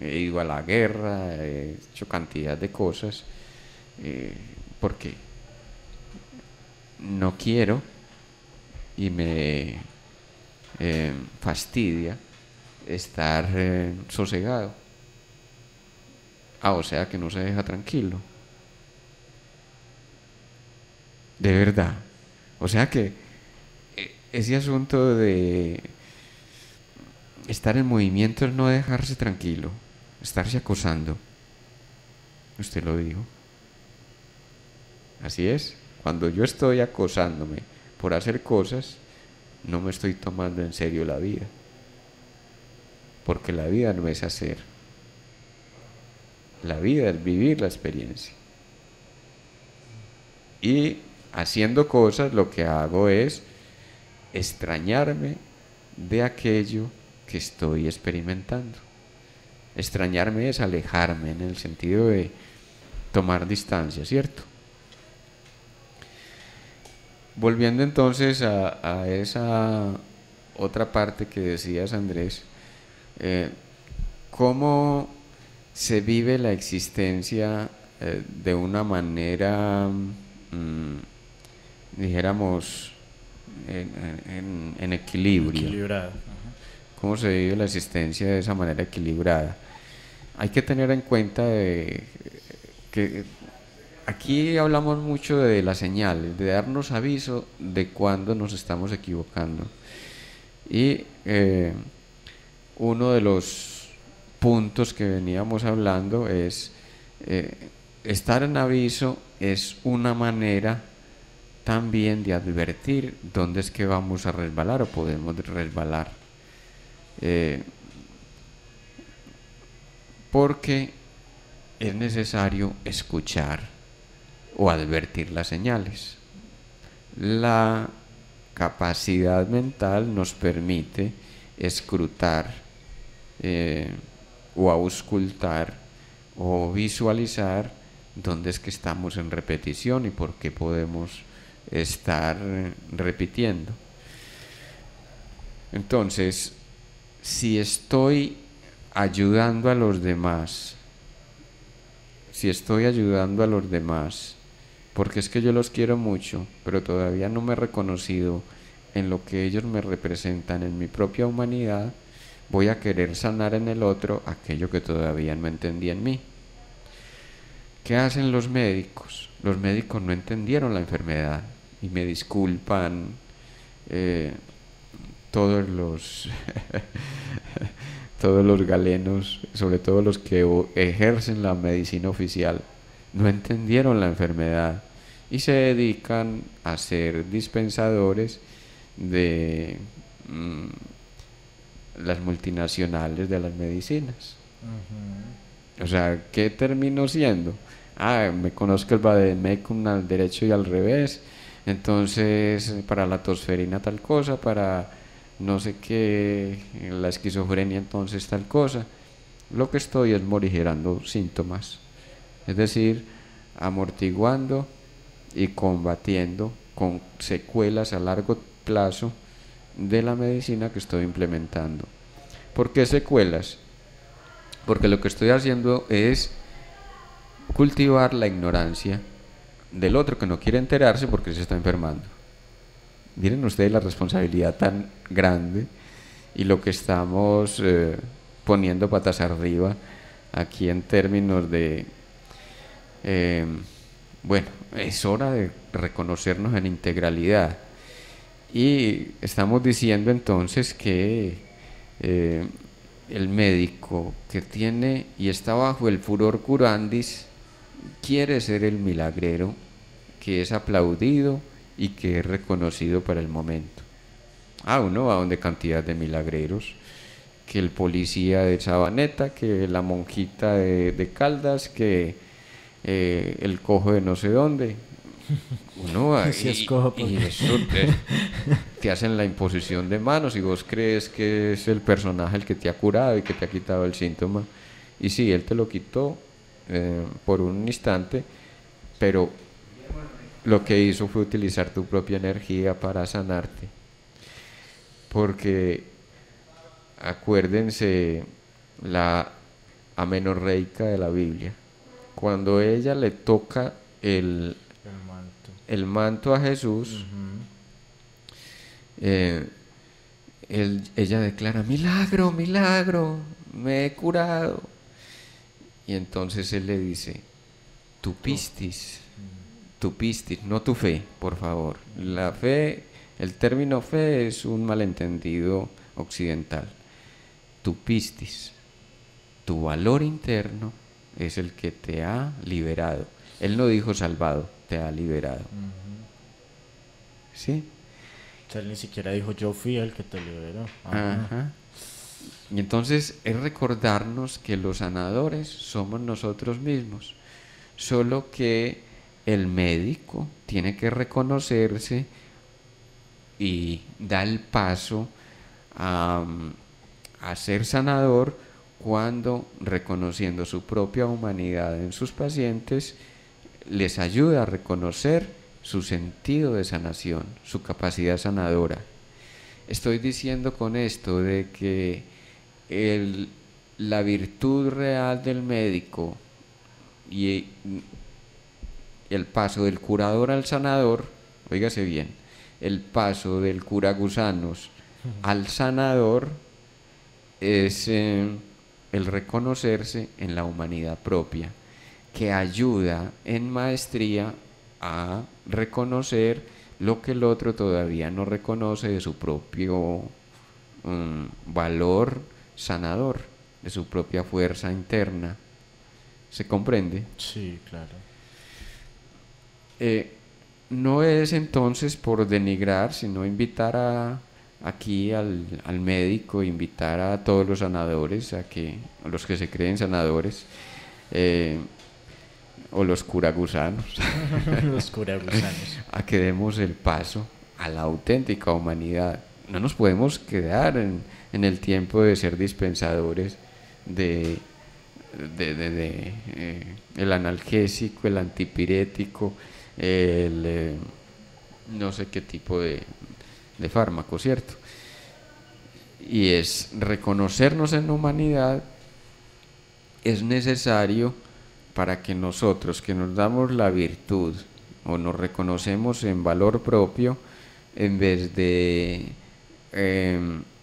He ido a la guerra, he hecho cantidad de cosas, porque no quiero y me fastidia estar sosegado. O sea que no se deja tranquilo. De verdad. O sea que ese asunto de estar en movimiento es no dejarse tranquilo, estarse acosando. Usted lo dijo. Así es. Cuando yo estoy acosándome por hacer cosas, no me estoy tomando en serio la vida. Porque la vida no es hacer. La vida es vivir la experiencia. Y haciendo cosas, lo que hago es extrañarme de aquello que estoy experimentando. Extrañarme es alejarme, en el sentido de tomar distancia, ¿cierto? Volviendo entonces a esa otra parte que decías, Andrés, ¿cómo se vive la existencia de una manera, dijéramos, en equilibrio? Equilibrada. ¿Cómo se vive la existencia de esa manera equilibrada? Hay que tener en cuenta que aquí hablamos mucho de las señales, de darnos aviso de cuando nos estamos equivocando. Y uno de los puntos que veníamos hablando es estar en aviso es una manera también de advertir dónde es que vamos a resbalar o podemos resbalar. Porque es necesario escuchar o advertir las señales. La capacidad mental nos permite escrutar o auscultar o visualizar dónde es que estamos en repetición y por qué podemos estar repitiendo. Entonces, si estoy ayudando a los demás, porque es que yo los quiero mucho, pero todavía no me he reconocido en lo que ellos me representan en mi propia humanidad, voy a querer sanar en el otro aquello que todavía no entendí en mí. ¿Qué hacen los médicos? Los médicos no entendieron la enfermedad y me disculpan todos los todos los galenos, sobre todo los que ejercen la medicina oficial, no entendieron la enfermedad y se dedican a ser dispensadores de las multinacionales de las medicinas. O sea, ¿qué terminó siendo? Me conozco el vademecum al derecho y al revés, entonces para la tosferina tal cosa, para no sé qué, la esquizofrenia entonces tal cosa. Lo que estoy es morigerando síntomas, es decir, amortiguando y combatiendo con secuelas a largo plazo de la medicina que estoy implementando. ¿Por qué secuelas? Porque lo que estoy haciendo es cultivar la ignorancia del otro que no quiere enterarse porque se está enfermando. Miren ustedes la responsabilidad tan grande y lo que estamos poniendo patas arriba aquí en términos de bueno, es hora de reconocernos en integralidad y estamos diciendo entonces que el médico que tiene y está bajo el furor curandis quiere ser el milagrero que es aplaudido y que es reconocido para el momento. Uno va donde cantidad de milagreros, que el policía de Sabaneta, que la monjita de Caldas, que el cojo de no sé dónde. Uno va si es cojo, y eso te hacen la imposición de manos y vos crees que es el personaje el que te ha curado y que te ha quitado el síntoma. Y sí, él te lo quitó por un instante, pero lo que hizo fue utilizar tu propia energía para sanarte. Porque acuérdense la amenorreica de la Biblia, cuando ella le toca el manto a Jesús, ella declara, milagro, milagro, me he curado. Y entonces él le dice, tu pistis, no tu fe, por favor. La fe, el término fe es un malentendido occidental. Tu pistis, tu valor interno es el que te ha liberado. Él no dijo salvado, te ha liberado. ¿Sí? O sea, él ni siquiera dijo yo fui el que te liberó. Ajá. Y entonces es recordarnos que los sanadores somos nosotros mismos, solo que el médico tiene que reconocerse y da el paso a ser sanador cuando, reconociendo su propia humanidad en sus pacientes, les ayuda a reconocer su sentido de sanación, su capacidad sanadora. Estoy diciendo con esto de que la virtud real del médico y el paso del curador al sanador, óigase bien, el paso del curagusanos al sanador es el reconocerse en la humanidad propia, que ayuda en maestría a reconocer lo que el otro todavía no reconoce de su propio valor sanador, de su propia fuerza interna. ¿Se comprende? Sí, claro. No es entonces por denigrar, sino invitar aquí al médico, invitar a todos los sanadores, a los que se creen sanadores, o los curagusanos, Los curagusanos. a que demos el paso a la auténtica humanidad. No nos podemos quedar en el tiempo de ser dispensadores de el analgésico, el antipirético, no sé qué tipo de fármaco, ¿cierto? Y es reconocernos en la humanidad, es necesario para que nosotros, que nos damos la virtud o nos reconocemos en valor propio, en vez de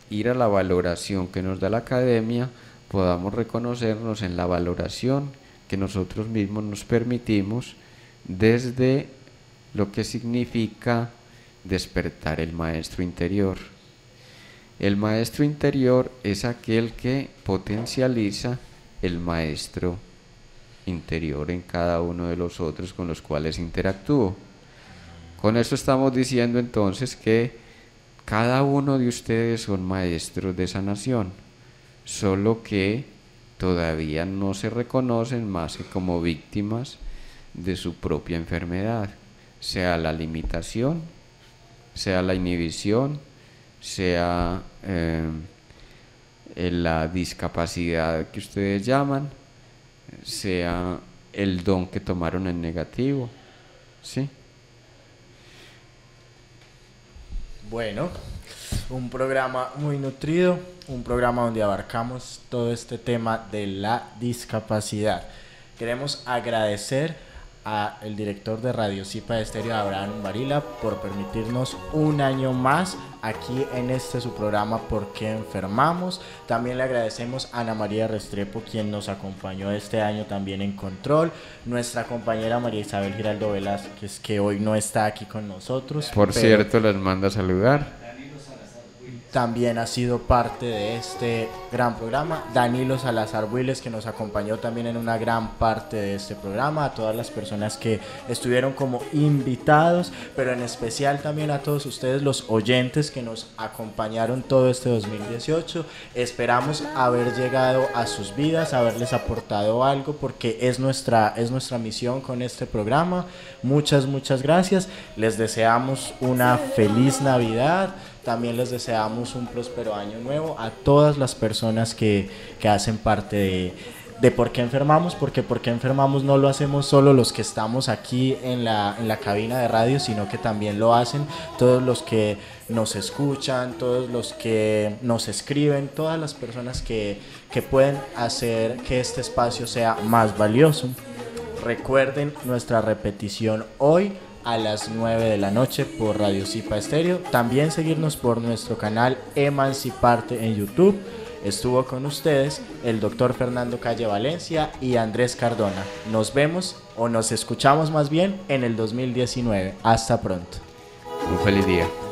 ir a la valoración que nos da la academia, podamos reconocernos en la valoración que nosotros mismos nos permitimos desde lo que significa despertar el maestro interior. El maestro interior es aquel que potencializa el maestro interior en cada uno de los otros con los cuales interactúo. Con eso estamos diciendo entonces que cada uno de ustedes son maestros de sanación, solo que todavía no se reconocen más que como víctimas de su propia enfermedad, sea la limitación, sea la inhibición, sea la discapacidad que ustedes llaman, sea el don que tomaron en negativo, ¿sí? Bueno, un programa muy nutrido, un programa donde abarcamos todo este tema de la discapacidad. Queremos agradecer al director de Radio Zipa Estéreo, Abraham Varila, por permitirnos un año más aquí en su programa ¿Por qué enfermamos? También le agradecemos a Ana María Restrepo, quien nos acompañó este año también en control, nuestra compañera María Isabel Giraldo Velázquez, que hoy no está aquí con nosotros. Por cierto, las manda a saludar. También ha sido parte de este gran programa. Danilo Salazar Willes, que nos acompañó también en una gran parte de este programa. A todas las personas que estuvieron como invitados, pero en especial también a todos ustedes, los oyentes que nos acompañaron todo este 2018. Esperamos haber llegado a sus vidas, haberles aportado algo, porque es nuestra misión con este programa. Muchas gracias. Les deseamos una feliz Navidad. También les deseamos un próspero año nuevo a todas las personas que hacen parte de ¿Por qué enfermamos? Porque ¿Por qué enfermamos? No lo hacemos solo los que estamos aquí en la cabina de radio, sino que también lo hacen todos los que nos escuchan, todos los que nos escriben, todas las personas que pueden hacer que este espacio sea más valioso. Recuerden nuestra repetición hoy: a las 9 de la noche por Radio Zipa Estéreo. También seguirnos por nuestro canal Emanciparte en YouTube. Estuvo con ustedes el doctor Fernando Calle Valencia y Andrés Cardona. Nos vemos, o nos escuchamos más bien, en el 2019. Hasta pronto. Un feliz día.